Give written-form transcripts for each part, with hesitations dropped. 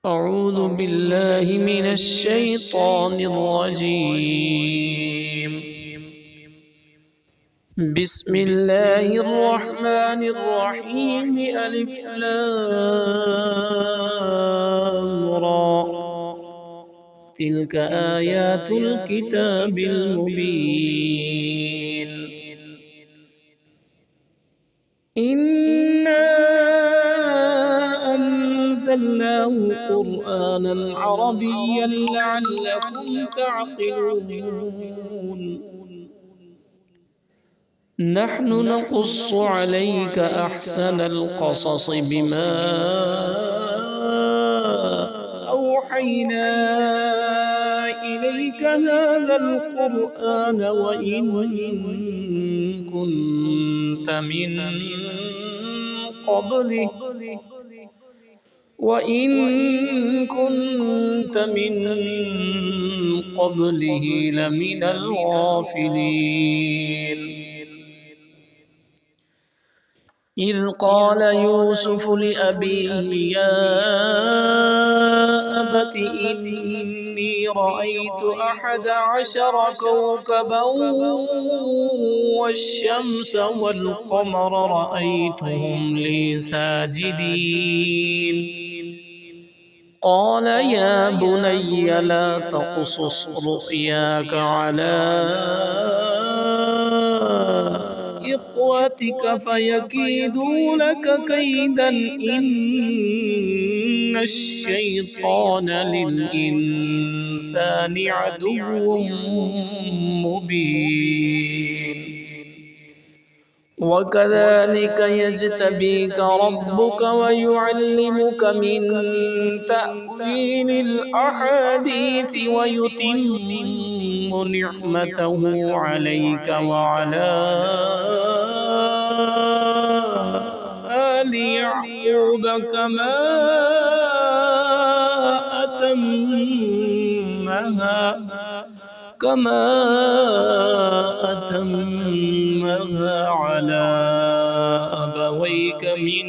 أعوذ بالله من الشيطان الرجيم. بسم الله الرحمن الرحيم. ألف لام را. تلك آيات الكتاب المبين. إنا أنزلناه قرآنا عربيا لعلكم تعقلون. نحن نقص عليك أحسن القصص بما أوحينا إليك هذا القرآن وإن كنت من قبله لمن الغافلين. إذ قال يوسف لأبيه يا أبت إني رأيت 11 كوكبا والشمس والقمر رأيتهم لي ساجدين. قال يا بني لا تقصص رؤياك على إخوتك فيكيدوا لك كيدا إن الشيطان للإنسان عدو مبين. وكذلك يجتبيك ربك ويعلمك من تأويل الأحاديث ويتم نعمته عليك وعلى آل يعقوب كما أتمها على أبويك من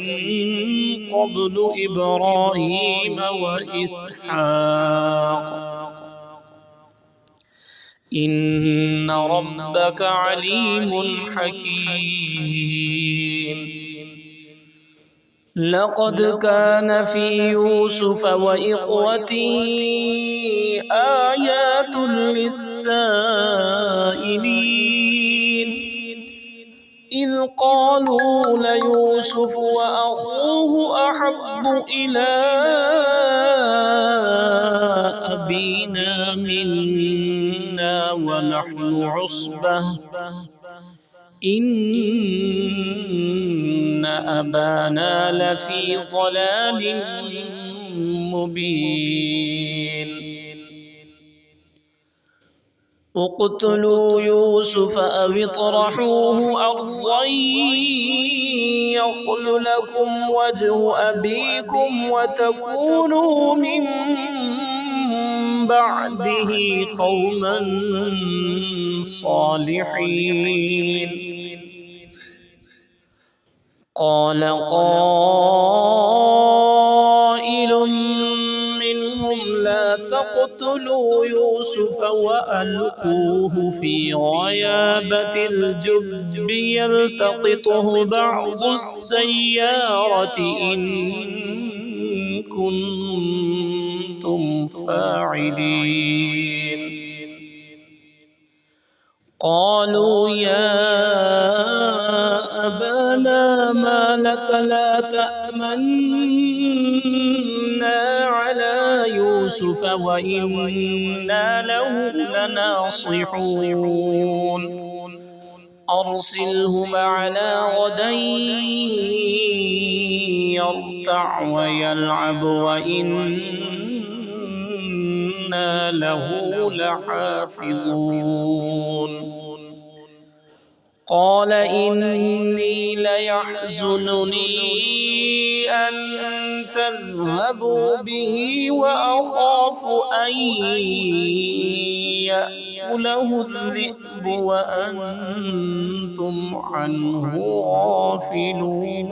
قبل إبراهيم وإسحاق إن ربك عليم حكيم. لقد كان في يوسف وإخوته آيات للسائلين إذ قالوا ليوسف وأخوه أحب إلى أبينا منا ونحن عصبة إن أبانا لفي ضلال مبين. اقتلوا يوسف أو اطرحوه أرضا يخل لكم وجه أبيكم وتكونوا من بعده قوما صالحين. قال قائل منهم لا تقتلوا يوسف وألقوه في غيابة الجب يلتقطه بعض السيارة إن كنتم فاعلين. قالوا يا أبانا ما لك لا تأمنا على يوسف وإنا له لناصحون أرسله معنا غدا يرتع ويلعب وإنا له لحافظون. قال إني ليحزنني أن تذهبوا به وأخاف أن يأكله الذئب وأنتم عنه غافلون.